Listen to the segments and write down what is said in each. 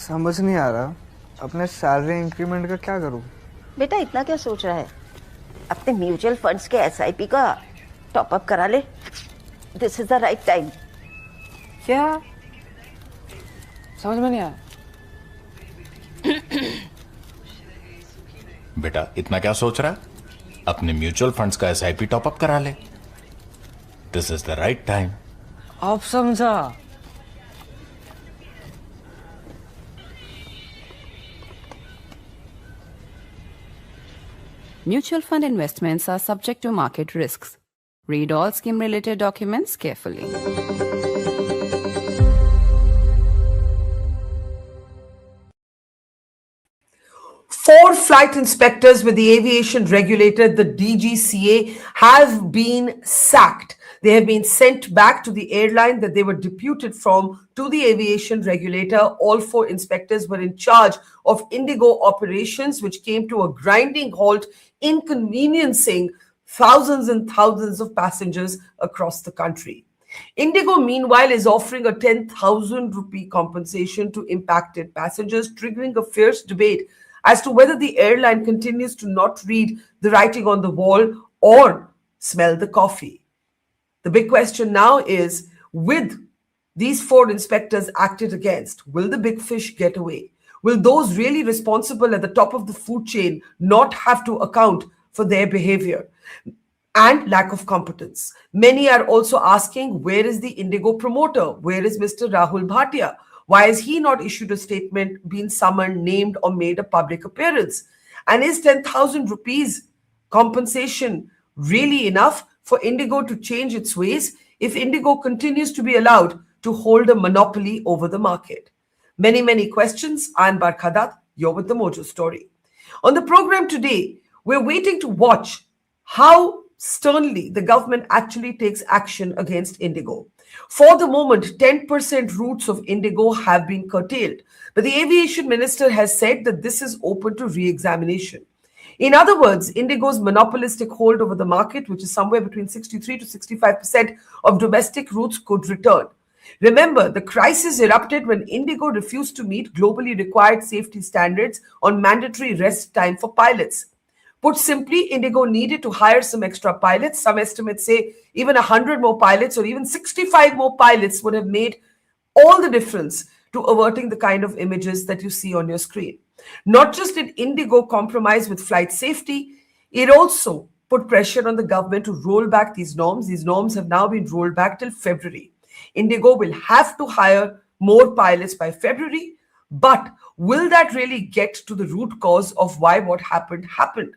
समझ नहीं आ रहा अपने सैलरी इंक्रीमेंट का क्या करूं। बेटा इतना क्या सोच रहा है, अपने म्यूचुअल फंड्स के एसआईपी का टॉप अप करा ले। This is the right time. क्या समझ में नहीं आया। बेटा इतना क्या सोच रहा है, अपने म्यूचुअल फंड्स का एसआईपी टॉप अप करा ले। This is the right time. अब समझा। Mutual fund investments are subject to market risks. Read all scheme-related documents carefully. Four flight inspectors with the aviation regulator, the DGCA, have been sacked. They have been sent back to the airline that they were deputed from to the aviation regulator. All four inspectors were in charge of Indigo operations, which came to a grinding halt, inconveniencing thousands and thousands of passengers across the country. Indigo, meanwhile, is offering a 10,000 rupee compensation to impacted passengers, triggering a fierce debate as to whether the airline continues to not read the writing on the wall or smell the coffee. The big question now is, with these four inspectors acted against, will the big fish get away? Will those really responsible at the top of the food chain not have to account for their behavior and lack of competence? Many are also asking, where is the Indigo promoter? Where is Mr. Rahul Bhatia? Why has he not issued a statement, been summoned, named, or made a public appearance? And is 10,000 rupees compensation really enough for Indigo to change its ways if Indigo continues to be allowed to hold a monopoly over the market? Many, many questions. I'm Barkha Dutt. You're with the Mojo story. On the program today, we're waiting to watch how sternly the government actually takes action against Indigo. For the moment, 10% routes of Indigo have been curtailed, but the aviation minister has said that this is open to re-examination. In other words, Indigo's monopolistic hold over the market, which is somewhere between 63 to 65% of domestic routes, could return. Remember, the crisis erupted when Indigo refused to meet globally required safety standards on mandatory rest time for pilots. Put simply, Indigo needed to hire some extra pilots. Some estimates say even 100 more pilots or even 65 more pilots would have made all the difference to averting the kind of images that you see on your screen. Not just did Indigo compromise with flight safety, it also put pressure on the government to roll back these norms. These norms have now been rolled back till February. Indigo will have to hire more pilots by February, but will that really get to the root cause of why what happened?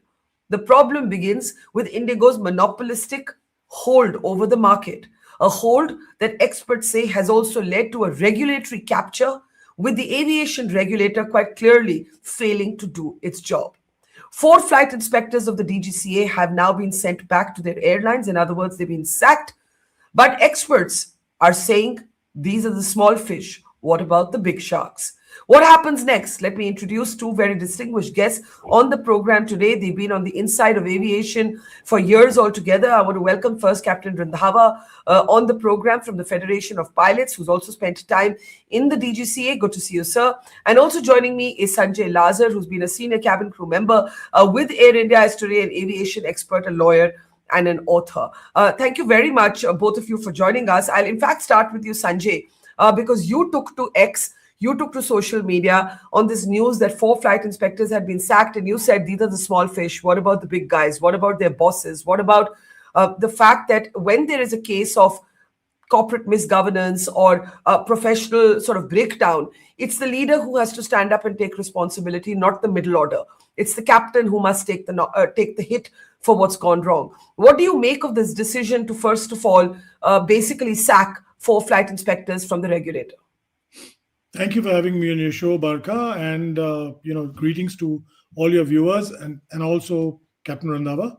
The problem begins with Indigo's monopolistic hold over the market, a hold that experts say has also led to a regulatory capture, with the aviation regulator quite clearly failing to do its job. 4 flight inspectors of the DGCA have now been sent back to their airlines. In other words, they've been sacked. But experts are saying these are the small fish. What about the big sharks? What happens next? Let me introduce two very distinguished guests on the program today. They've been on the inside of aviation for years altogether. I want to welcome first Captain Randhawa on the program from the Federation of Pilots, who's also spent time in the DGCA. Good to see you, sir. And also joining me is Sanjay Lazar, who's been a senior cabin crew member with Air India, is today an aviation expert, a lawyer, and an author. Thank you very much, both of you, for joining us. I'll in fact start with you, Sanjay, because you took to X, you took to social media on this news that 4 flight inspectors had been sacked, and you said these are the small fish. What about the big guys? What about their bosses? What about the fact that when there is a case of corporate misgovernance or professional sort of breakdown, it's the leader who has to stand up and take responsibility, not the middle order. It's the captain who must take the hit for what's gone wrong. What do you make of this decision to, first of all, basically sack 4 flight inspectors from the regulator? Thank you for having me on your show, Barkha, and greetings to all your viewers and also Captain Randhawa.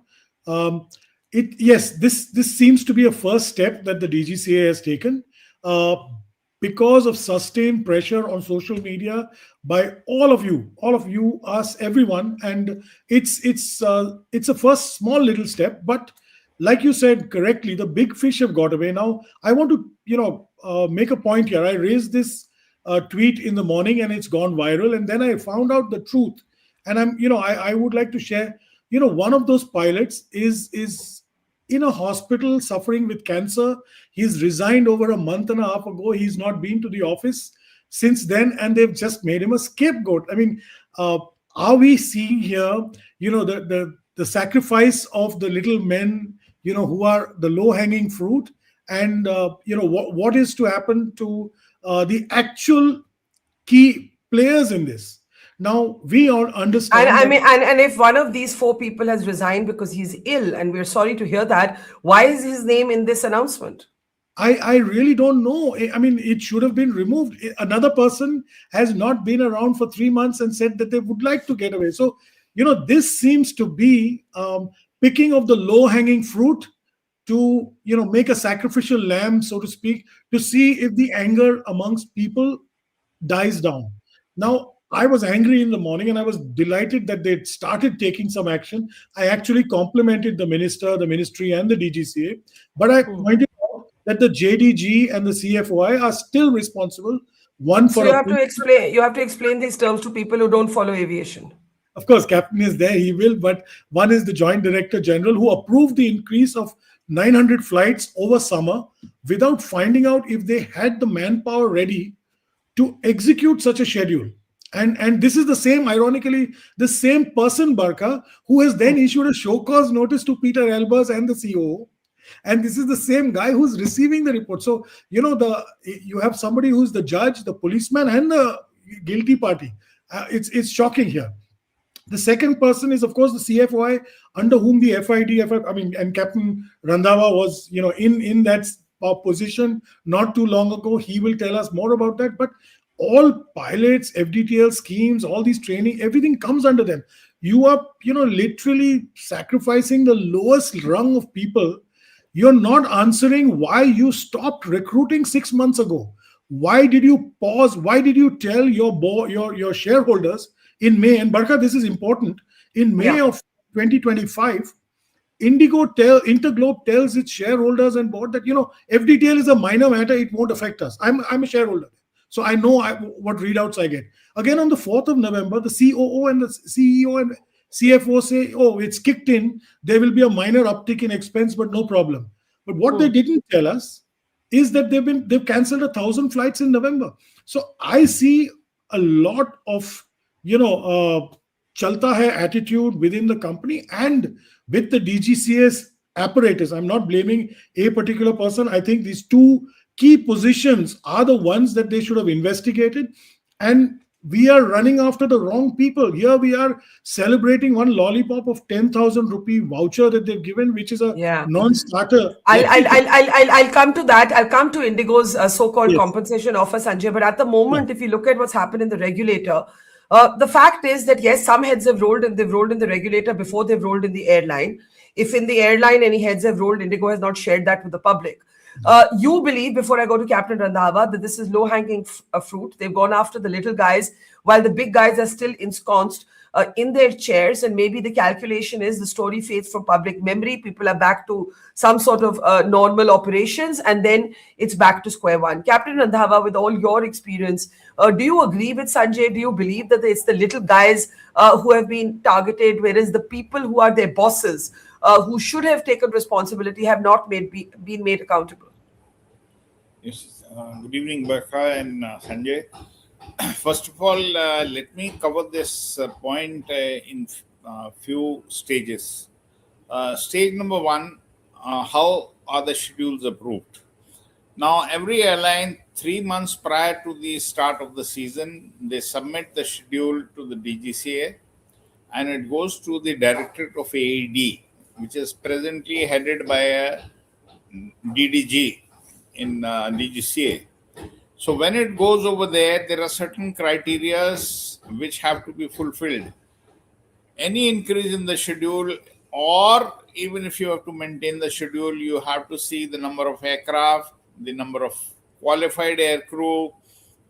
This seems to be a first step that the DGCA has taken because of sustained pressure on social media by all of you, us, everyone, and it's a first small little step. But like you said correctly, the big fish have got away. Now, I want to make a point here. I raised this tweet in the morning, and it's gone viral. And then I found out the truth. And I would like to share, one of those pilots is in a hospital suffering with cancer. He's resigned over a month and a half ago. He's not been to the office since then, and they've just made him a scapegoat. I mean, are we seeing here, the sacrifice of the little men, who are the low-hanging fruit, and what is to happen to the actual key players in this? Now we all understand. And I mean, and if one of these 4 people has resigned because he's ill, and we're sorry to hear that, why is his name in this announcement? I really don't know. I mean, it should have been removed. Another person has not been around for 3 months and said that they would like to get away. So, this seems to be picking of the low-hanging fruit to, make a sacrificial lamb, so to speak, to see if the anger amongst people dies down. Now, I was angry in the morning, and I was delighted that they started taking some action. I actually complimented the minister, the ministry, and the DGCA. But I pointed out that the JDG and the CFOI are still responsible. So you have to explain these terms to people who don't follow aviation. Of course, captain is there, he will. But one is the Joint Director General, who approved the increase of 900 flights over summer without finding out if they had the manpower ready to execute such a schedule. And this is the same, ironically, the same person, Barkha, who has then issued a show cause notice to Peter Elbers and the COO. And this is the same guy who's receiving the report. So, you have somebody who's the judge, the policeman, and the guilty party. It's shocking here. The second person is, of course, the CFOI, under whom the and Captain Randhawa was, in that position not too long ago. He will tell us more about that. But all pilots, FDTL schemes, all these training, everything comes under them. You are, literally sacrificing the lowest rung of people. You're not answering why you stopped recruiting 6 months ago. Why did you pause? Why did you tell your shareholders in May? And Barkha, this is important. In May of 2025, Interglobe tells its shareholders and board that, FDTL is a minor matter. It won't affect us. I'm a shareholder. So I know what readouts I get. Again, on the 4th of November, the COO and the CEO and CFO say, oh, it's kicked in. There will be a minor uptick in expense, but no problem. But what they didn't tell us is that they've cancelled 1,000 flights in November. So I see a lot of, chalta hai attitude within the company and with the DGCA's apparatus. I'm not blaming a particular person. I think these 2 key positions are the ones that they should have investigated. And we are running after the wrong people. Here we are celebrating one lollipop of 10,000 rupee voucher that they've given, which is a non-starter. I'll come to that. I'll come to Indigo's so-called compensation offer, Sanjay. But at the moment, if you look at what's happened in the regulator, the fact is that, yes, some heads have rolled, and they've rolled in the regulator before they've rolled in the airline. If in the airline any heads have rolled, Indigo has not shared that with the public. You believe, before I go to Captain Randhawa, that this is low-hanging fruit. They've gone after the little guys, while the big guys are still ensconced in their chairs. And maybe the calculation is the story fades from public memory. People are back to some sort of normal operations, and then it's back to square one. Captain Randhawa, with all your experience, do you agree with Sanjay? Do you believe that it's the little guys who have been targeted, whereas the people who are their bosses, who should have taken responsibility, have not been made accountable? Yes. Good evening, Barkha and Sanjay. First of all, let me cover this point in few stages. Stage number 1, how are the schedules approved? Now, every airline, 3 months prior to the start of the season, they submit the schedule to the DGCA, and it goes to the Directorate of AED, which is presently headed by a DDG in DGCA. So when it goes over there, there are certain criteria which have to be fulfilled. Any increase in the schedule, or even if you have to maintain the schedule, you have to see the number of aircraft, the number of qualified air crew,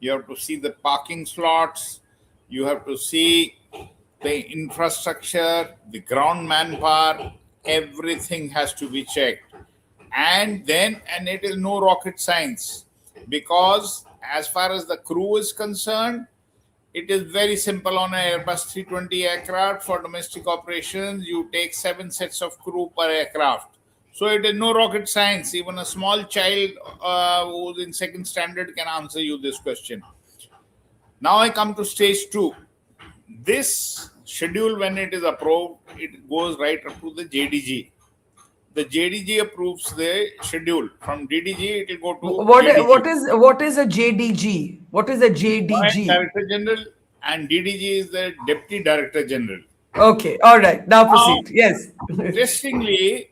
you have to see the parking slots, you have to see the infrastructure, the ground manpower, everything has to be checked. And it is no rocket science, because as far as the crew is concerned, it is very simple. On an Airbus 320 aircraft for domestic operations, you take 7 sets of crew per aircraft. So it is no rocket science. Even a small child who's in second standard can answer you this question. Now I come to stage 2. This schedule, when it is approved, it goes right up to the JDG. The JDG approves the schedule. From DDG, it will go to JDG. What is a JDG? What is a JDG? Director General, and DDG is the Deputy Director General. Okay, all right. Now proceed. Yes. Interestingly,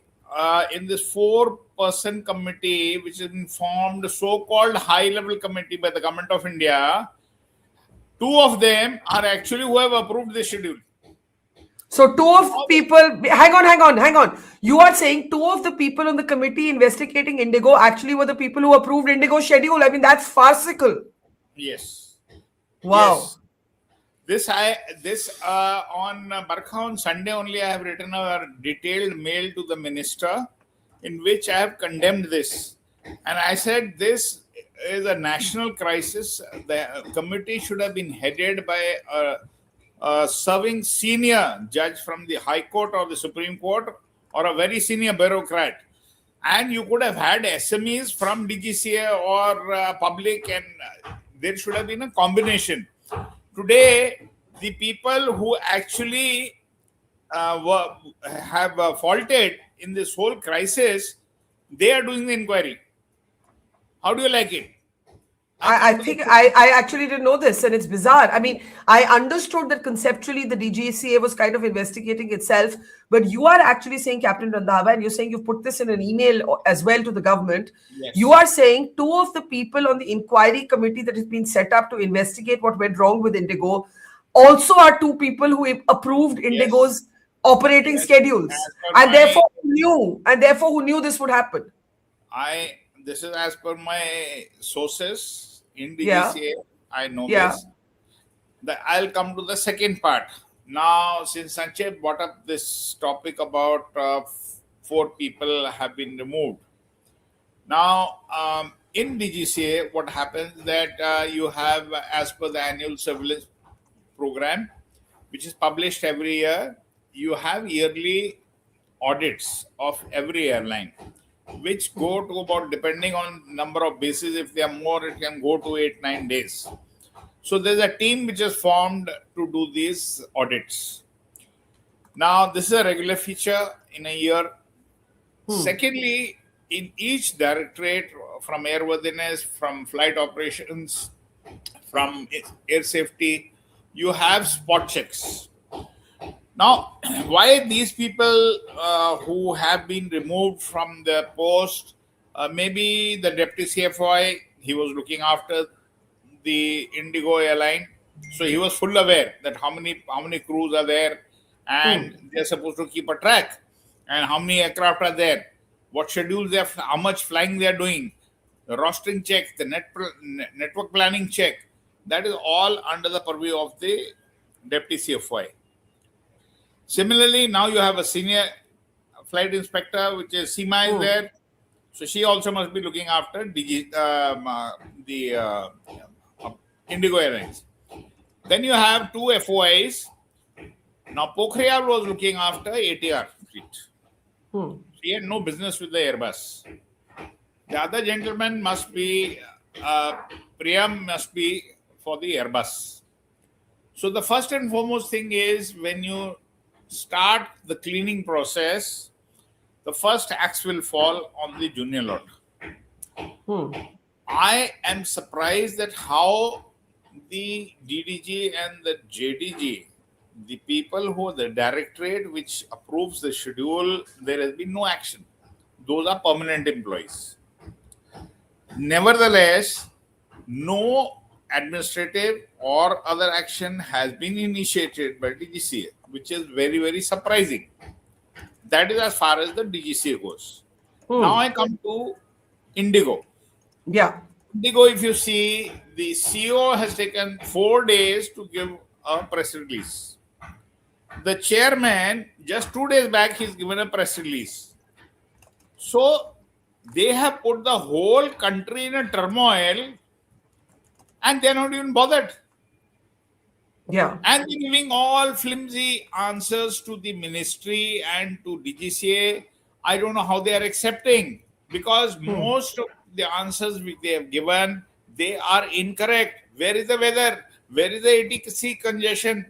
in this 4-person committee, which is formed, so-called high-level committee by the Government of India, 2 of them are actually who have approved the schedule. So 2 of the people, hang on. You are saying 2 of the people on the committee investigating Indigo actually were the people who approved Indigo's schedule. I mean, that's farcical. Yes. Wow. Yes. This on Barkha on Sunday only, I have written a detailed mail to the minister in which I have condemned this. And I said this is a national crisis. The committee should have been headed by a serving senior judge from the High Court or the Supreme Court, or a very senior bureaucrat. And you could have had SMEs from DGCA or public, and there should have been a combination. Today, the people who actually have faulted in this whole crisis, they are doing the inquiry. How do you like it? I think I actually didn't know this, and it's bizarre. I mean, I understood that conceptually the DGCA was kind of investigating itself, but you are actually saying, Captain Randhawa, and you're saying you've put this in an email as well to the government. Yes. You are saying 2 of the people on the inquiry committee that has been set up to investigate what went wrong with Indigo also are 2 people who approved Indigo's operating schedules, and therefore who knew this would happen. This is as per my sources in DGCA. Yeah. I know this. I'll come to the second part. Now, since Sanjay brought up this topic about 4 people have been removed. Now, in DGCA, what happens that you have, as per the annual surveillance program, which is published every year, you have yearly audits of every airline, which go to about, depending on number of bases, if they are more, it can go to 8-9 days. So there's a team which is formed to do these audits. Now, this is a regular feature in a year. Secondly, in each directorate, from airworthiness, from flight operations, from air safety, you have spot checks. Now, why these people who have been removed from their post, maybe the deputy CFOI, he was looking after the Indigo airline, so he was full aware that how many crews are there, and they're supposed to keep a track, and how many aircraft are there, what schedules they have, how much flying they are doing, the rostering check, the network planning check. That is all under the purview of the deputy CFOI. Similarly, now you have a senior flight inspector, which is Seema is there. So she also must be looking after the Indigo Airlines. Then you have 2 FOIs. Now, Pokhriyal was looking after ATR fleet. He had no business with the Airbus. The other gentleman must be, Priyam must be for the Airbus. So the first and foremost thing is, when you start the cleaning process, the first axe will fall on the junior lot. I am surprised at how the DDG and the JDG, the people who are the directorate which approves the schedule, there has been no action. Those are permanent employees. Nevertheless, no administrative or other action has been initiated by DGCA, which is very, very surprising. That is as far as the DGCA goes. Now I come to Indigo. Yeah. Indigo, if you see, the CEO has taken 4 days to give a press release. The chairman, just 2 days back, he's given a press release. So they have put the whole country in a turmoil and they're not even bothered. Yeah. And they're giving all flimsy answers to the ministry and to DGCA. I don't know how they are accepting, because most of the answers which they have given, they are incorrect. Where is the weather? Where is the ATC congestion?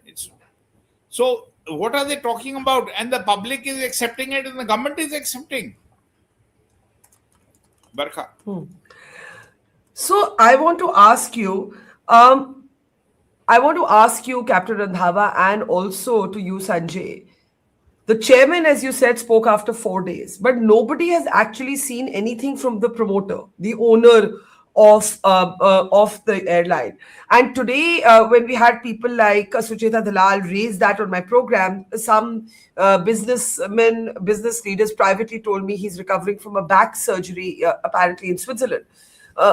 So what are they talking about? And the public is accepting it and the government is accepting. Barkha. So I want to ask you, Captain Randhawa, and also to you, Sanjay. The chairman, as you said, spoke after 4 days, but nobody has actually seen anything from the promoter, the owner of the airline. And today, when we had people like Sucheta Dalal raise that on my program, some business leaders privately told me he's recovering from a back surgery, apparently in Switzerland.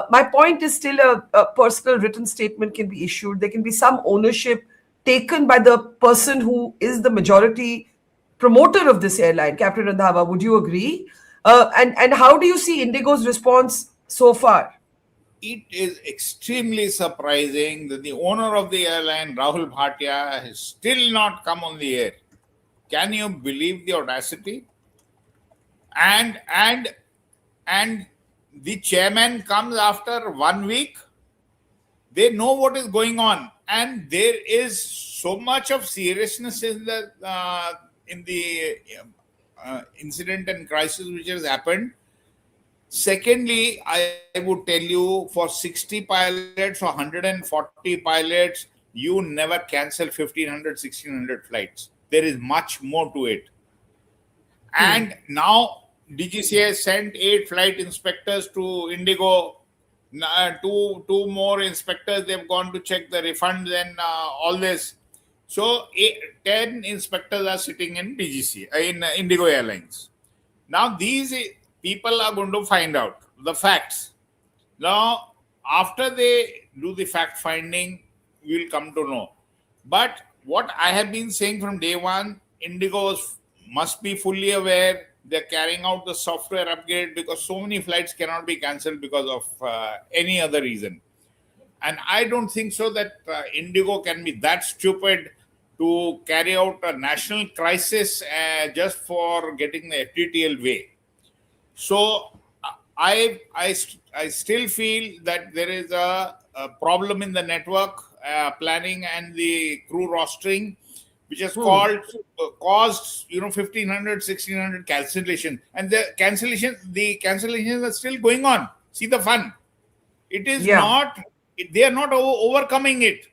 My point is still a personal written statement can be issued. There can be some ownership taken by the person who is the majority promoter of this airline. Captain Randhawa, would you agree? And how do you see Indigo's response so far? It is extremely surprising that the owner of the airline, Rahul Bhatia, has still not come on the air. Can you believe the audacity? And the chairman comes after 1 week. They know what is going on, and there is so much of seriousness in the incident and crisis which has happened. Secondly, I would tell you, for 60 pilots or 140 pilots, you never cancel 1,500, 1,600 flights. There is much more to it. And now DGCA sent 8 flight inspectors to Indigo. Two more inspectors, they've gone to check the refunds and all this. So 10 inspectors are sitting in DGCA, in Indigo Airlines. Now these people are going to find out the facts. Now, after they do the fact finding, we'll come to know. But what I have been saying from day one, Indigo must be fully aware. They're carrying out the software upgrade, because so many flights cannot be cancelled because of any other reason. And I don't think so that Indigo can be that stupid to carry out a national crisis just for getting the FTTL way. So I still feel that there is a problem in the network planning and the crew rostering, which has caused 1,500, 1,600 cancellation, and the cancellations are still going on. See the fun. It is not. They are not overcoming it.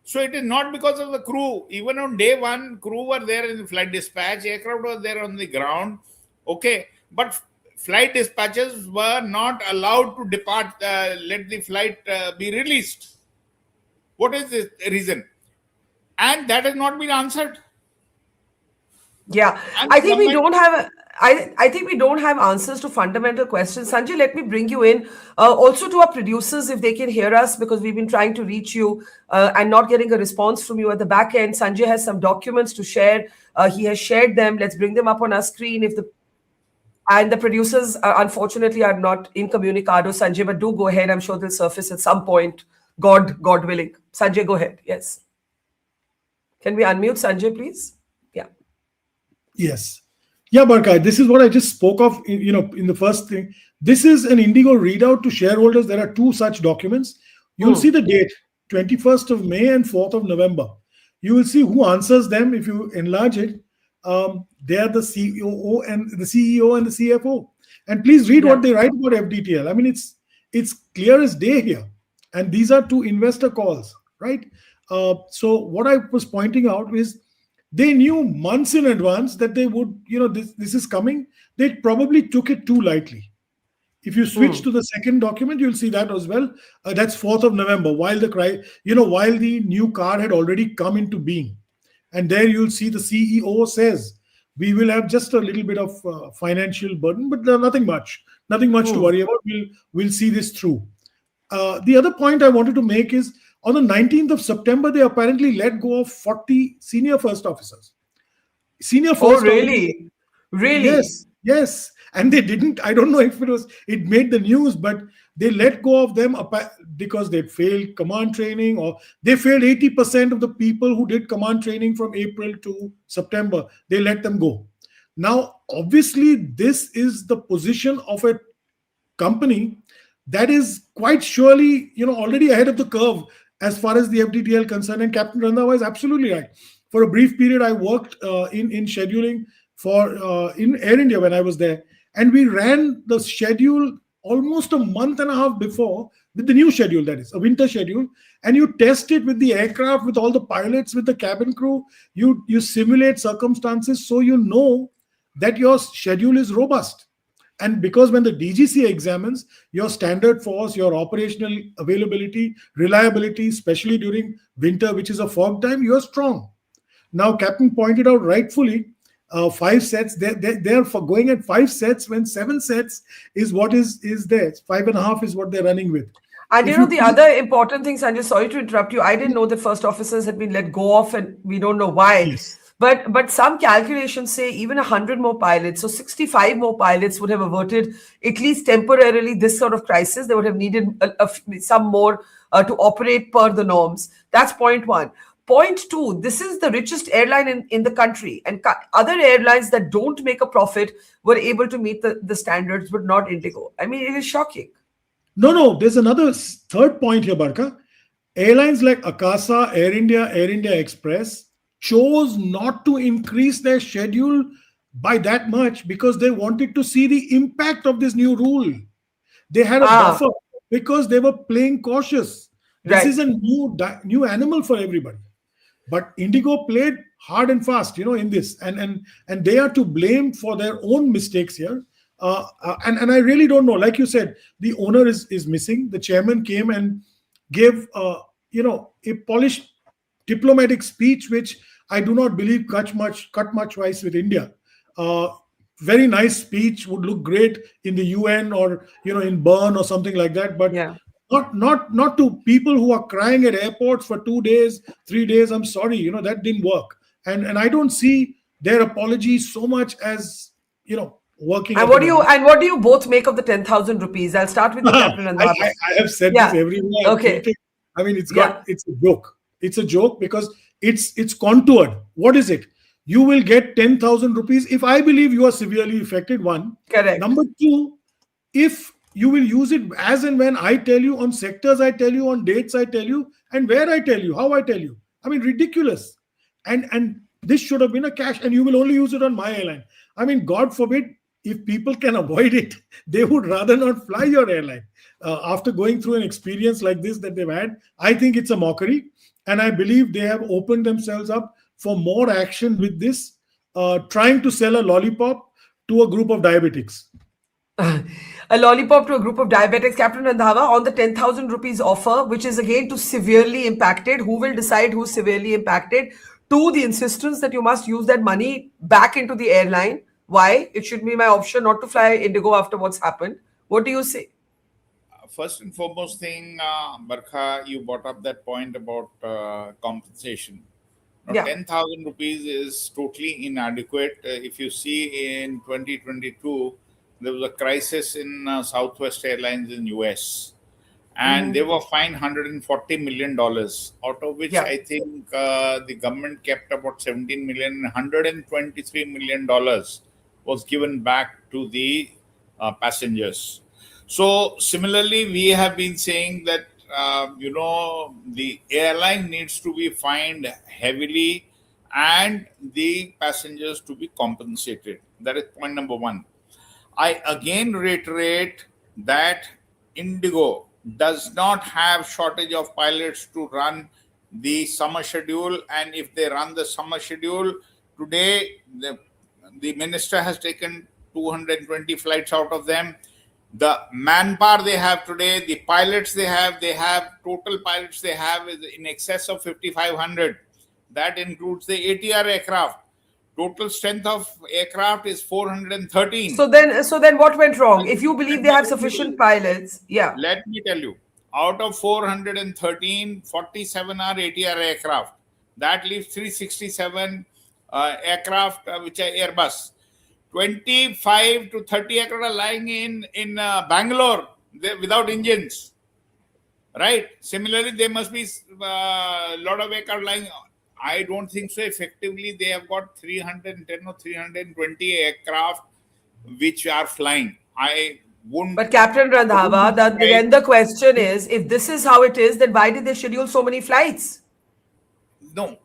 So it is not because of the crew. Even on day one, crew were there in the flight dispatch, aircraft were there on the ground. Okay, but flight dispatchers were not allowed to depart, let the flight be released. What is the reason? And that has not been answered. Yeah, And I think we don't have. I think we don't have answers to fundamental questions. Sanjay, let me bring you in. Also to our producers, if they can hear us, because we've been trying to reach you and not getting a response from you at the back end. Sanjay has some documents to share. He has shared them. Let's bring them up on our screen. And the producers, unfortunately, are not incommunicado, Sanjay, but do go ahead. I'm sure they'll surface at some point, God willing. Sanjay, go ahead. Yes. Can we unmute Sanjay, please? Yeah. Yes. Yeah, Barkha, this is what I just spoke of, in the first thing. This is an Indigo readout to shareholders. There are 2 such documents. You'll see the date, 21st of May and 4th of November. You will see who answers them. If you enlarge it, they are the CEO and the CFO. And please read what they write about FDTL. I mean, it's clear as day here. And these are 2 investor calls, right? So what I was pointing out is, they knew months in advance that they would, this is coming. They probably took it too lightly. If you switch to the second document, you'll see that as well. That's 4th of November, while the new car had already come into being. And there you'll see the CEO says, we will have just a little bit of financial burden, but nothing much to worry about. We'll see this through. The other point I wanted to make is, on the 19th of September, they apparently let go of 40 senior first officers. Really? Really? Yes. and they didn't. I don't know if it made the news, but they let go of them because they failed command training, or they failed 80% of the people who did command training from April to September. They let them go. Now, obviously, this is the position of a company that is quite surely, already ahead of the curve as far as the FDTL concerned. And Captain Randhawa is absolutely right. For a brief period, I worked in scheduling for in Air India when I was there, and we ran the schedule almost a month and a half before with the new schedule, that is a winter schedule, and you test it with the aircraft, with all the pilots, with the cabin crew. You simulate circumstances so you know that your schedule is robust. And because when the DGCA examines your standard force, your operational availability, reliability, especially during winter, which is a fog time, you are strong. Now, Captain pointed out rightfully, 5 sets. They're for going at 5 sets when 7 sets is what is there. 5.5 is what they're running with. And the other important thing, Sanjay, sorry to interrupt you. I didn't know that first officers had been let go of, and we don't know why. Yes. But some calculations say even 100 more pilots, so 65 more pilots would have averted, at least temporarily, this sort of crisis. They would have needed some more to operate per the norms. That's point one. Point two, this is the richest airline in the country, and other airlines that don't make a profit were able to meet the standards, but not Indigo. I mean, it is shocking. No, there's another third point here, Barkha. Airlines like Akasa, Air India Express chose not to increase their schedule by that much because they wanted to see the impact of this new rule. They had a buffer because they were playing cautious. This is a new animal for everybody. But Indigo played hard and fast, in this, and they are to blame for their own mistakes here. And I really don't know. Like you said, the owner is missing. The chairman came and gave a polished diplomatic speech, which I do not believe cut much wise with India. Very nice speech, would look great in the UN or in Bern or something like that. But not to people who are crying at airports for 2 days, 3 days. I'm sorry, that didn't work. And I don't see their apology so much as working. And what do you both make of the 10,000 rupees? I'll start with the Captain and I have said this everywhere. Okay. I mean, it's a joke. It's a joke because it's contoured. What is it? You will get 10,000 rupees if I believe you are severely affected. One. Correct. Number two, if you will use it as and when I tell you, on sectors I tell you, on dates I tell you, and where I tell you, how I tell you. I mean, ridiculous. And this should have been a cash, and you will only use it on my airline. I mean, God forbid, if people can avoid it, they would rather not fly your airline. After going through an experience like this that they've had, I think it's a mockery. And I believe they have opened themselves up for more action with this, trying to sell a lollipop to a group of diabetics. A lollipop to a group of diabetics. Captain Randhawa, on the 10,000 rupees offer, which is again to severely impacted, who will decide who's severely impacted? To the insistence that you must use that money back into the airline. Why? It should be my option not to fly Indigo after what's happened. What do you say? First and foremost thing, Barkha, you brought up that point about compensation. Now, 10,000 rupees is totally inadequate. If you see in 2022, there was a crisis in Southwest Airlines in US, and they were fined $140 million, out of which I think the government kept about 17 million. $123 million was given back to the passengers. So similarly, we have been saying that the airline needs to be fined heavily and the passengers to be compensated. That is point number one. I again reiterate that Indigo does not have shortage of pilots to run the summer schedule, and if they run the summer schedule today, the minister has taken 220 flights out of them. The manpower they have today, the pilots they have total pilots they have is in excess of 5,500. That includes the ATR aircraft. Total strength of aircraft is 413. So then what went wrong? If you believe they have sufficient pilots, Let me tell you, out of 413, 47 are ATR aircraft. That leaves 367 aircraft which are Airbus. 25 to 30 aircraft are lying in Bangalore without engines. Right. Similarly, there must be a lot of aircraft lying. I don't think so. Effectively, they have got 310 or 320 aircraft which are flying. I wouldn't. But Captain Randhawa, then the question is, if this is how it is, then why did they schedule so many flights? No,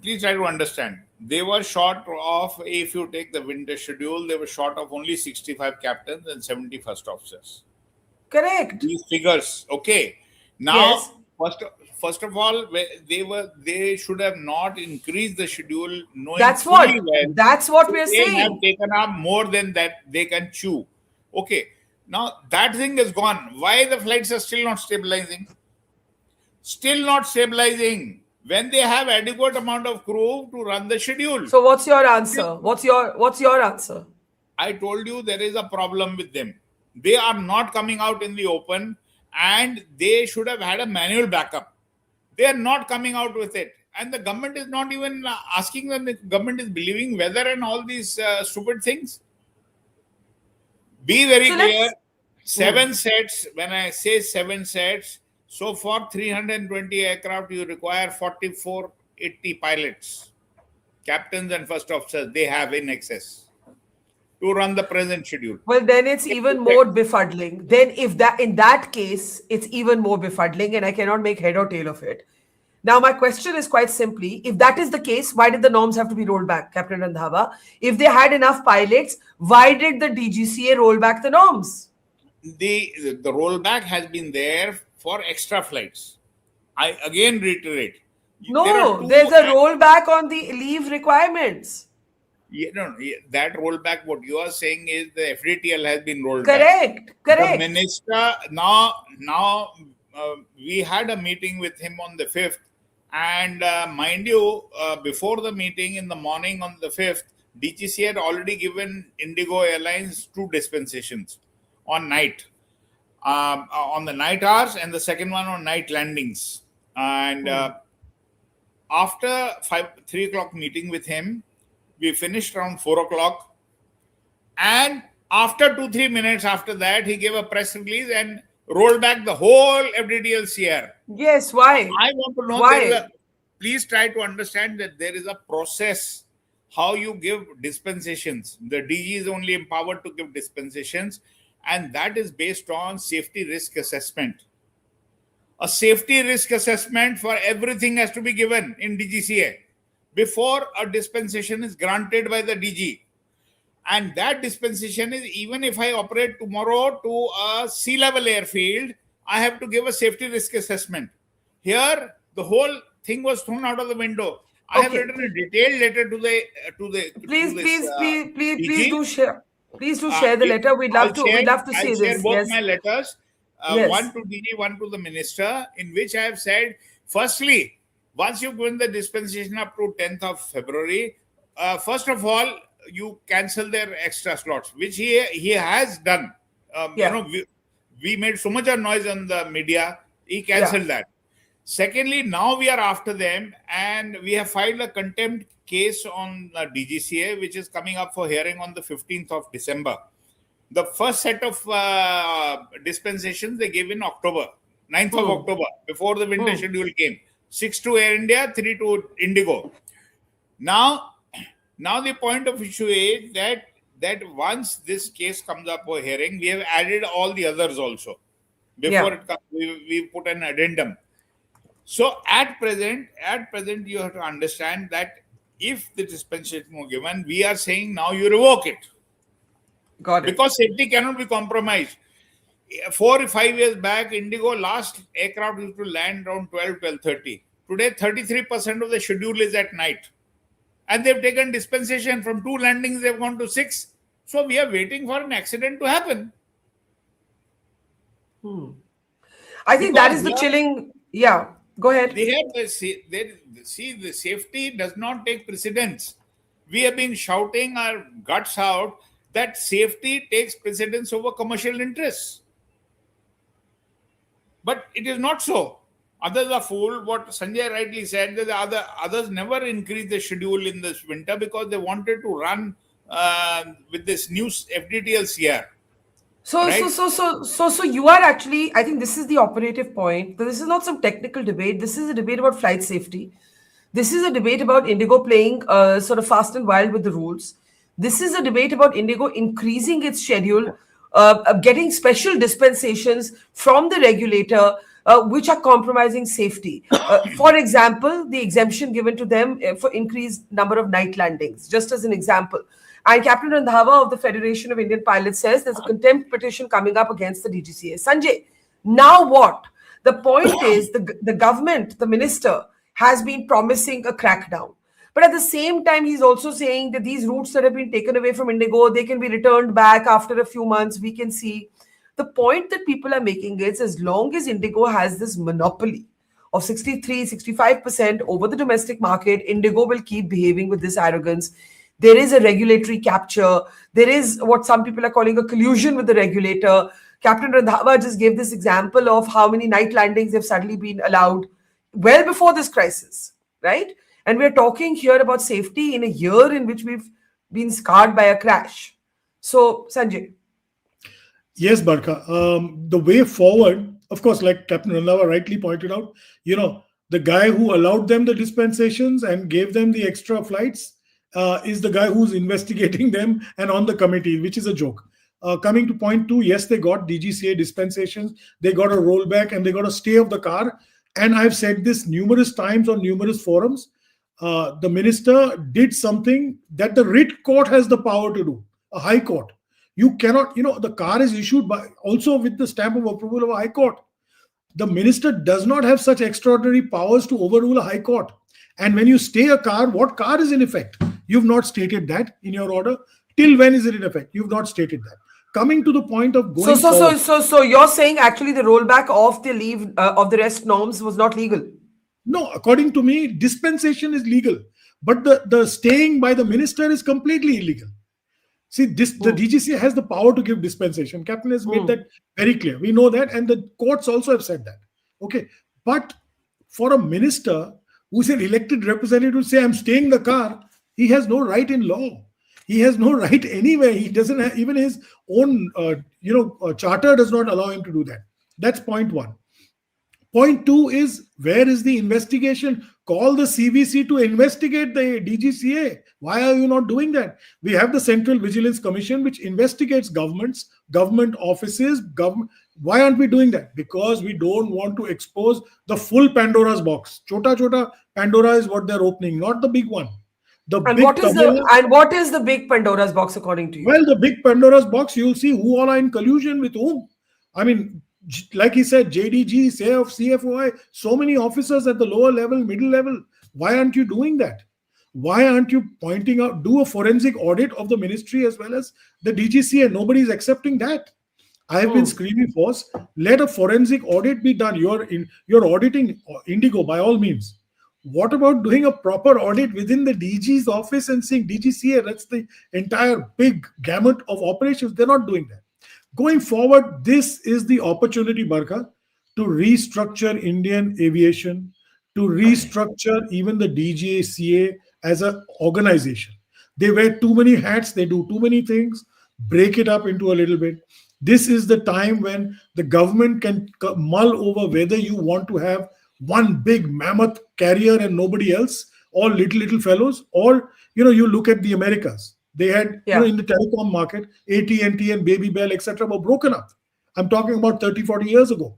please try to understand. They were short of, if you take the winter schedule, they were short of only 65 captains and 70 first officers. Correct. These figures, okay. Now, Yes. first of all, they should have not increased the schedule. Knowing That's fully what. well That's what we're they have saying. taken up more than that they can chew. Okay, now that thing is gone. Why the flights are still not stabilizing? Still not stabilizing when they have adequate amount of crew to run the schedule. So what's your answer? What's your answer? I told you there is a problem with them. They are not coming out in the open, and they should have had a manual backup. They are not coming out with it, and the government is not even asking them. The government is believing weather and all these stupid things. Be very So clear. let's- 7 sets. When I say 7 sets, so for 320 aircraft, you require 4480 pilots, captains and first officers. They have in excess to run the present schedule. Well, then it's even more befuddling. Then if that in that case, it's even more befuddling, and I cannot make head or tail of it. Now, my question is quite simply, if that is the case, why did the norms have to be rolled back, Captain Randhawa? If they had enough pilots, why did the DGCA roll back the norms? The rollback has been there for extra flights. I again reiterate. No, there's a rollback on the leave requirements. That rollback, what you are saying is the FDTL has been rolled Correct, back. correct. The minister, now we had a meeting with him on the 5th. And mind you, before the meeting in the morning on the 5th, DGCA had already given Indigo Airlines 2 dispensations on night, on the night hours, and the second one on night landings. And after 3 o'clock meeting with him, we finished around 4 o'clock. And after 2-3 minutes after that, he gave a press release and rolled back the whole FDTL CR. Yes, why? I want to know, Why? please try to understand that there is a process how you give dispensations. The DG is only empowered to give dispensations, and that is based on safety risk assessment. A safety risk assessment for everything has to be given in DGCA before a dispensation is granted by the DG. And that dispensation is, even if I operate tomorrow to a sea level airfield, I have to give a safety risk assessment. Here, the whole thing was thrown out of the window. I have written a detailed letter to the Please do share. Please do share the letter. We'd love to see I'll share this. both Yes. my letters, Yes. one to DG, one to the minister, in which I have said, firstly, once you've given the dispensation up to 10th of February, first of all, you cancel their extra slots, which he has done. We made so much of noise on the media. He cancelled that. Secondly, now we are after them, and we have filed a contempt case on DGCA, which is coming up for hearing on the 15th of December. The first set of dispensations they gave in October, 9th of October, before the winter schedule came. 6 to Air India, 3 to Indigo. Now the point of issue is that once this case comes up for hearing, we have added all the others also. Before it comes, we put an addendum. So at present, you have to understand that if the dispensation was given, we are saying now you revoke it. Got it. Because safety cannot be compromised. 4 or 5 years back, Indigo last aircraft used to land around 12:30. Today, 33% of the schedule is at night. And they've taken dispensation from 2 landings, they've gone to 6. So we are waiting for an accident to happen. I think that is the chilling. Yeah, go ahead. They have the safety does not take precedence. We have been shouting our guts out that safety takes precedence over commercial interests. But it is not so. Others are fooled. What Sanjay rightly said, that others never increased the schedule in this winter because they wanted to run with this new FDTLCR. So, Right. so you are actually, I think this is the operative point. This is not some technical debate. This is a debate about flight safety. This is a debate about Indigo playing sort of fast and wild with the rules. This is a debate about Indigo increasing its schedule, getting special dispensations from the regulator, which are compromising safety. For example, the exemption given to them for increased number of night landings, just as an example. And Captain Randhawa of the Federation of Indian Pilots says there's a contempt petition coming up against the DGCA. Sanjay, now what? The point is the government, the minister, has been promising a crackdown. But at the same time, he's also saying that these routes that have been taken away from Indigo, they can be returned back after a few months. We can see. The point that people are making is as long as Indigo has this monopoly of 63, 65% over the domestic market, Indigo will keep behaving with this arrogance. There is a regulatory capture. There is what some people are calling a collusion with the regulator. Captain Randhawa just gave this example of how many night landings have suddenly been allowed well before this crisis, right? And we're talking here about safety in a year in which we've been scarred by a crash. So, Sanjay. Yes, Barkha. The way forward, of course, like Captain Randhawa rightly pointed out, the guy who allowed them the dispensations and gave them the extra flights is the guy who's investigating them and on the committee, which is a joke. Coming to point two, yes, they got DGCA dispensations, they got a rollback, and they got a stay of the car. And I've said this numerous times on numerous forums. The minister did something that the writ court has the power to do, a high court. You cannot, the car is issued by also with the stamp of approval of a high court. The minister does not have such extraordinary powers to overrule a high court. And when you stay a car, what car is in effect? You've not stated that in your order. Till when is it in effect? You've not stated that. Coming to the point of going forward. So you're saying actually the rollback of the leave of the rest norms was not legal? No, according to me, dispensation is legal. But the staying by the minister is completely illegal. See, the DGCA has the power to give dispensation. Captain has made that very clear. We know that, and the courts also have said that. Okay. But for a minister who's an elected representative to say, I'm staying in the car, he has no right in law. He has no right anywhere. He doesn't have, even his own, charter does not allow him to do that. That's point one. Point two is, where is the investigation? Call the CVC to investigate the DGCA. Why are you not doing that? We have the Central Vigilance Commission, which investigates governments, government offices, Why aren't we doing that? Because we don't want to expose the full Pandora's box. Chota Pandora is what they're opening, not the big one. What is the big Pandora's box according to you? Well, the big Pandora's box, you'll see who all are in collusion with whom. I mean, like he said, JDG, CFOI, so many officers at the lower level, middle level. Why aren't you doing that? Why aren't you pointing out, do a forensic audit of the ministry as well as the DGCA? Nobody's accepting that. I have been screaming for, let a forensic audit be done. You're auditing Indigo by all means. What about doing a proper audit within the DG's office and saying DGCA, that's the entire big gamut of operations? They're not doing that. Going forward, this is the opportunity, Barkha, to restructure Indian aviation, to restructure even the DGCA as an organization. They wear too many hats, they do too many things, break it up into a little bit. This is the time when the government can mull over whether you want to have one big mammoth carrier and nobody else, all little fellows, or, you look at the Americas. They had, in the telecom market, AT&T and Baby Bell, etc. were broken up. I'm talking about 30, 40 years ago.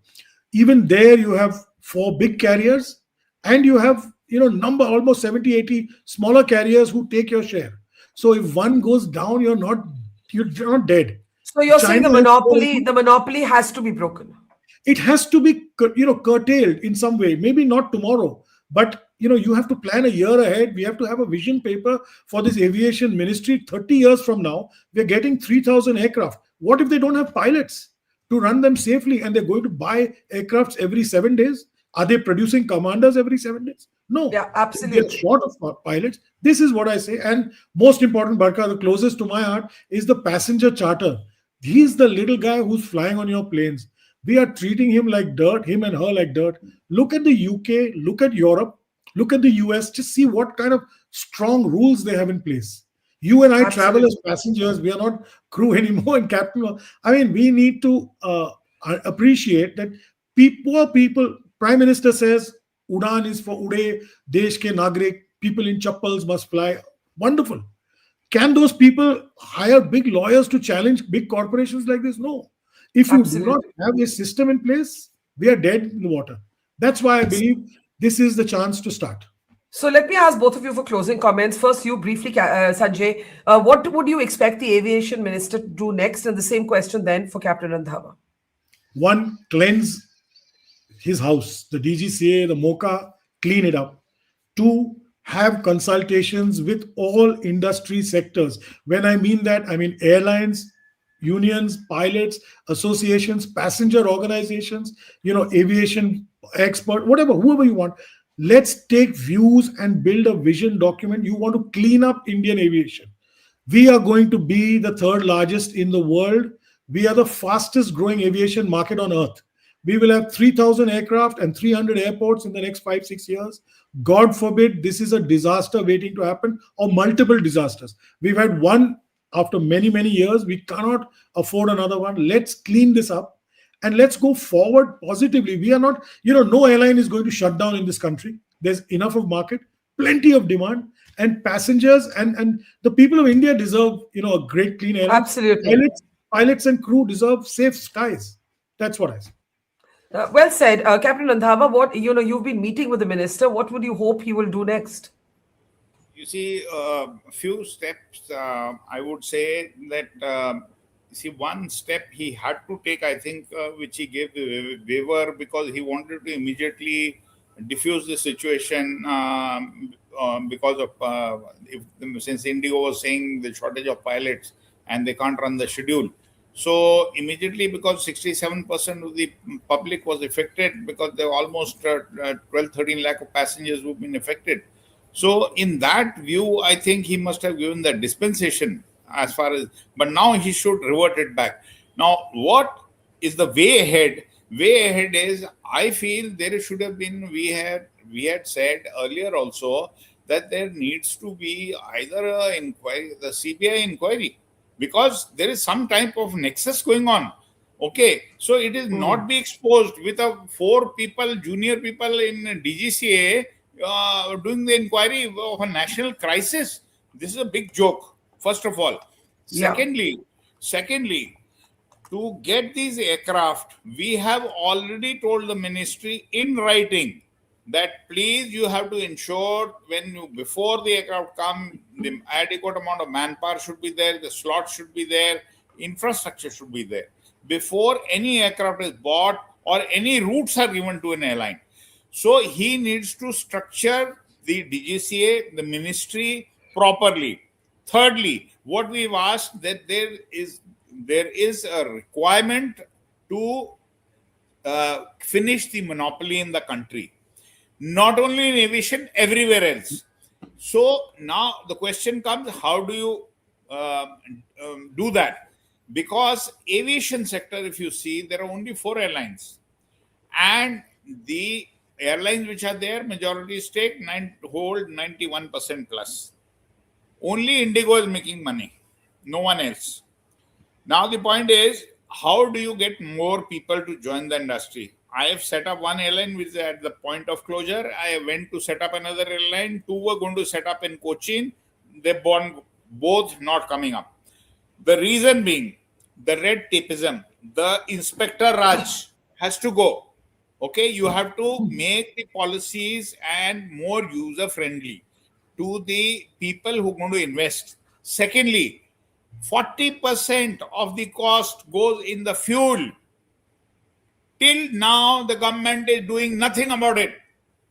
Even there, you have 4 big carriers and you have, almost 70, 80 smaller carriers who take your share. So if one goes down, you're not dead. So you're saying the monopoly has to be broken. It has to be, curtailed in some way. Maybe not tomorrow, but you have to plan a year ahead. We have to have a vision paper for this aviation ministry. 30 years from now, we're getting 3,000 aircraft. What if they don't have pilots to run them safely and they're going to buy aircrafts every 7 days? Are they producing commanders every 7 days? No. Yeah, absolutely. They're short of pilots. This is what I say. And most important, Barkha, the closest to my heart is the passenger charter. He's the little guy who's flying on your planes. We are treating him like dirt, him and her like dirt. Look at the UK, look at Europe, look at the US, just see what kind of strong rules they have in place. You and I travel Absolutely. as passengers. We are not crew anymore and captain. I mean, we need to appreciate that poor people. Prime Minister says Udan is for Ude, Desh ke Nagrik. People in chappals must fly. Wonderful. Can those people hire big lawyers to challenge big corporations like this? No. If you do not Absolutely. have a system in place, we are dead in the water. That's why I believe this is the chance to start. So let me ask both of you for closing comments. First, you briefly, Sanjay, what would you expect the aviation minister to do next? And the same question then for Captain Randhawa. One, cleanse his house, the DGCA, the MOCA, clean it up. Two, have consultations with all industry sectors. When I mean that, I mean airlines, unions, pilots, associations, passenger organizations, aviation expert, whatever, whoever you want. Let's take views and build a vision document. You want to clean up Indian aviation. We are going to be the third largest in the world. We are the fastest growing aviation market on earth. We will have 3,000 aircraft and 300 airports in the next 5-6 years. God forbid this is a disaster waiting to happen, or multiple disasters. We've had one after many, many years. We cannot afford another one. Let's clean this up and let's go forward positively. We are not, no airline is going to shut down in this country. There's enough of market, plenty of demand, and passengers and the people of India deserve, a great clean airline. Absolutely. Pilots and crew deserve safe skies. That's what I say. Well said. Captain Randhawa, what, you've been meeting with the minister. What would you hope he will do next? You see, a few steps, I would say that, one step he had to take, I think, which he gave the waiver because he wanted to immediately diffuse the situation because of, since Indigo was saying the shortage of pilots and they can't run the schedule. So immediately, because 67% of the public was affected, because there were almost 12-13 lakh of passengers who've been affected. So in that view, I think he must have given the dispensation as far as, but now he should revert it back. Now, what is the way ahead? Way ahead is, I feel there should have been, we had said earlier also that there needs to be either a inquiry, the CBI inquiry, because there is some type of nexus going on. Okay, so it is not be exposed with 4 people, junior people in DGCA doing the inquiry of a national crisis. This is a big joke, first of all. Yeah. Secondly, to get these aircraft, we have already told the ministry in writing that please, you have to ensure before the aircraft come, the adequate amount of manpower should be there, the slots should be there, infrastructure should be there before any aircraft is bought or any routes are given to an airline. So he needs to structure the DGCA, the ministry properly. Thirdly, what we've asked, that there is a requirement to finish the monopoly in the country. Not only in aviation, everywhere else. So now the question comes, how do you do that? Because aviation sector, if you see, there are only 4 airlines. And the airlines which are there, majority stake, hold 91% plus. Only Indigo is making money. No one else. Now the point is, how do you get more people to join the industry? I have set up one airline which is at the point of closure. I went to set up another airline. 2 were going to set up in Cochin. They both not coming up. The reason being, the red tapeism, the Inspector Raj has to go. Okay, you have to make the policies and more user friendly to the people who are going to invest. Secondly, 40% of the cost goes in the fuel. Till now, the government is doing nothing about it.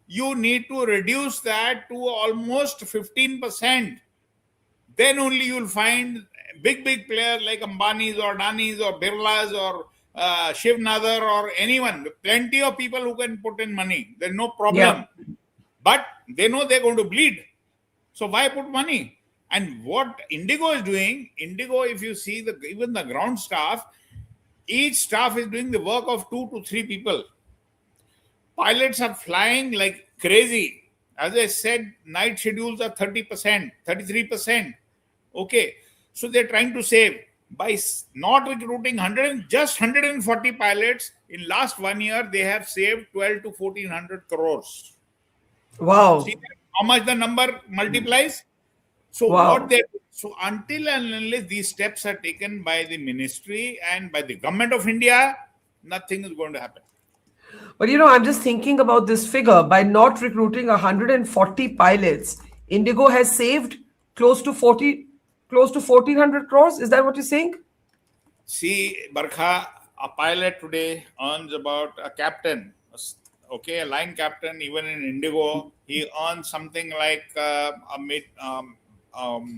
You need to reduce that to almost 15%. Then only you will find big players like Ambani's or Adani's or Birla's or Shiv Nadar or anyone. Plenty of people who can put in money. There's no problem. Yeah. But they know they're going to bleed. So why put money? And what Indigo is doing, if you see even the ground staff, each staff is doing the work of 2 to 3 people. Pilots are flying like crazy. As I said, night schedules are 30%, 33%. Okay, so they're trying to save by not recruiting just 140 pilots. In last 1 year, they have saved 12 to 1400 crores. Wow. See how much the number multiplies. So Wow. so until and unless these steps are taken by the ministry and by the government of India, nothing is going to happen. But I'm just thinking about this figure. By not recruiting 140 pilots, Indigo has saved close to 1400 crores. Is that what you're saying? See, Barkha, a pilot today earns about a captain, okay, a line captain, even in Indigo, he earns something like a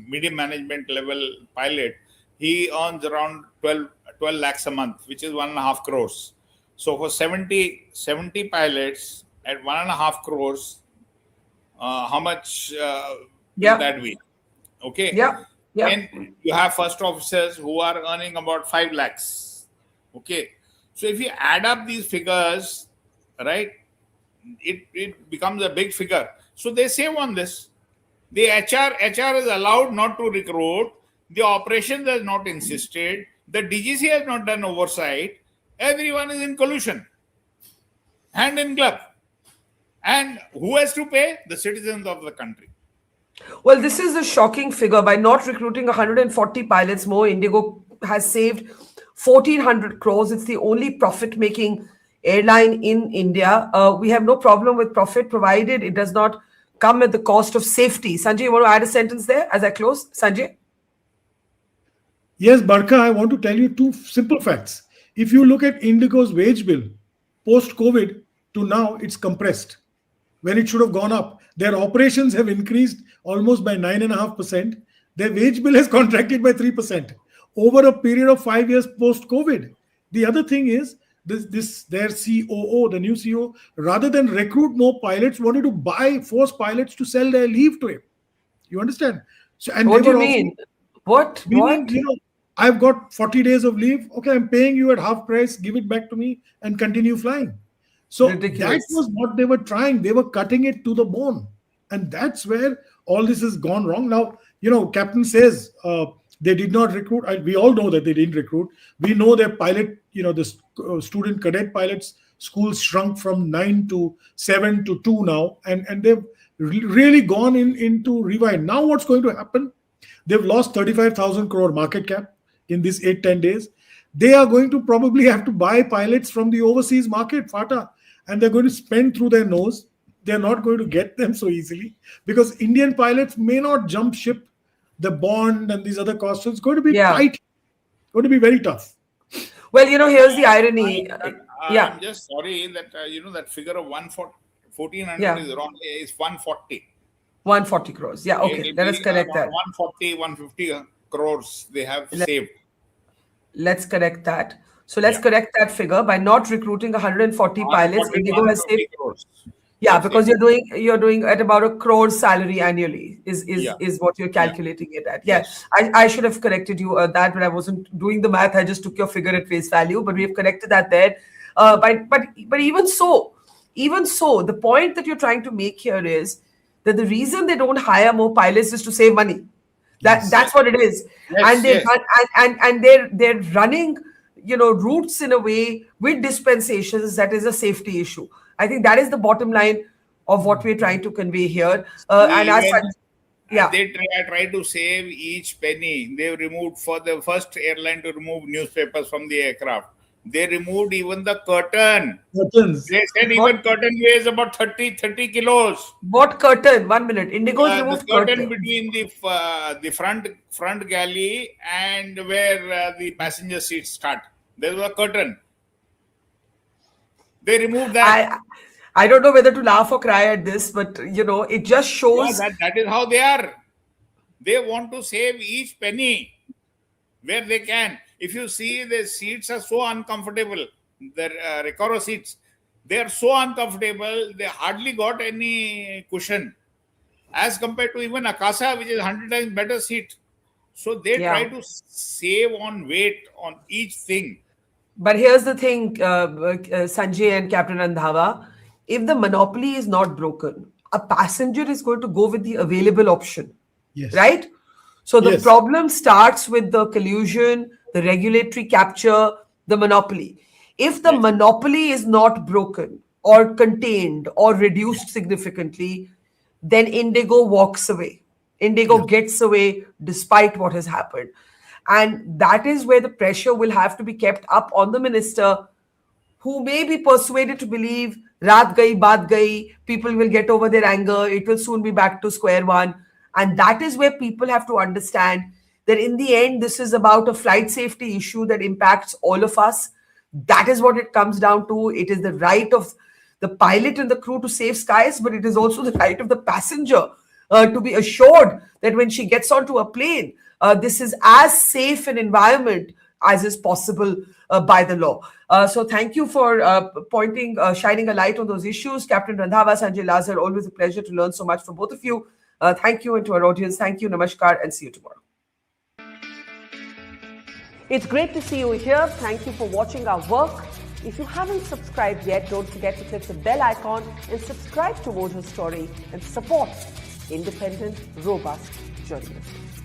medium management level pilot. He earns around 12 lakhs a month, which is 1.5 crores. So for 70 pilots at 1.5 crores, how much will that be? Okay. Yeah. And you have first officers who are earning about 5 lakhs. Okay. So if you add up these figures, right, it becomes a big figure. So they save on this. The HR is allowed not to recruit. The operations has not insisted. The DGCA has not done oversight. Everyone is in collusion, hand in glove. And who has to pay? The citizens of the country. Well, this is a shocking figure. By not recruiting 140 pilots more, Indigo has saved 1400 crores. It's the only profit-making airline in India. We have no problem with profit, provided it does not come at the cost of safety. Sanjay, you want to add a sentence there as I close? Sanjay? Yes, Barkha, I want to tell you two simple facts. If you look at Indigo's wage bill, post-COVID to now, it's compressed when it should have gone up. Their operations have increased almost by 9.5%. Their wage bill has contracted by 3% over a period of 5 years post-COVID. The other thing is, their COO, the new CEO, rather than recruit more pilots, wanted to force pilots to sell their leave to him. You understand? So, and What do you mean? What? Meaning, I've got 40 days of leave. Okay, I'm paying you at half price. Give it back to me and continue flying. So Ridiculous. that was what they were trying. They were cutting it to the bone. And that's where all this has gone wrong. Now, Captain says they did not recruit. We all know that they didn't recruit. We know their pilot, the student cadet pilots schools shrunk from 9 to 7 to 2 now. And they've really gone into rewind. Now what's going to happen? They've lost 35,000 crore market cap in these 8-10 days. They are going to probably have to buy pilots from the overseas market, FATA, and they're going to spend through their nose. They're not going to get them so easily because Indian pilots may not jump ship. The bond and these other costs, so it's going to be tight. Going to be very tough. Well, here's the irony. I'm just sorry that that figure of 1,400 is wrong. It's 140. 140 crores. Yeah, okay. Let us correct that. 140, 150 crores they have saved. Let's correct that. So let's correct that figure. By not recruiting 140 pilots, Indigo has saved. Crores. Yeah, because you're doing at about 1 crore salary annually is what you're calculating it at. Yes. I should have corrected you that, but I wasn't doing the math. I just took your figure at face value, but we have corrected that there. But even so, the point that you're trying to make here is that the reason they don't hire more pilots is to save money. That's what it is. And they're running routes in a way with dispensations that is a safety issue. I think that is the bottom line of what we're trying to convey here. And as such, they try to save each penny. They removed, for the first airline to remove newspapers from the aircraft, they removed even the curtain. Curtains. They said even curtain weighs about 30 kilos. What curtain? 1 minute. Indigo's removed the curtain between the front galley and where the passenger seats start. There was a curtain. They removed that. I don't know whether to laugh or cry at this, but it just shows that is how they are. They want to save each penny where they can. If you see, the seats are so uncomfortable. The Recaro seats, they are so uncomfortable. They hardly got any cushion as compared to even Akasa, which is 100 times better seat. So they try to save on weight on each thing. But here's the thing, Sanjay and Captain Randhawa, if the monopoly is not broken, a passenger is going to go with the available option, right? So the Yes. problem starts with the collusion, the regulatory capture, the monopoly. If the monopoly is not broken or contained or reduced significantly, then Indigo walks away. Indigo gets away despite what has happened. And that is where the pressure will have to be kept up on the minister, who may be persuaded to believe raat gayi, baat gayi, people will get over their anger, it will soon be back to square one. And that is where people have to understand that in the end, this is about a flight safety issue that impacts all of us. That is what it comes down to. It is the right of the pilot and the crew to save skies, but it is also the right of the passenger to be assured that when she gets onto a plane, this is as safe an environment as is possible by the law. So thank you for shining a light on those issues. Captain Randhawa, Sanjay, Lazar, always a pleasure to learn so much from both of you. Thank you, and to our audience, thank you, namaskar, and see you tomorrow. It's great to see you here. Thank you for watching our work. If you haven't subscribed yet, don't forget to click the bell icon and subscribe to Mojo Story and support independent, robust journalism.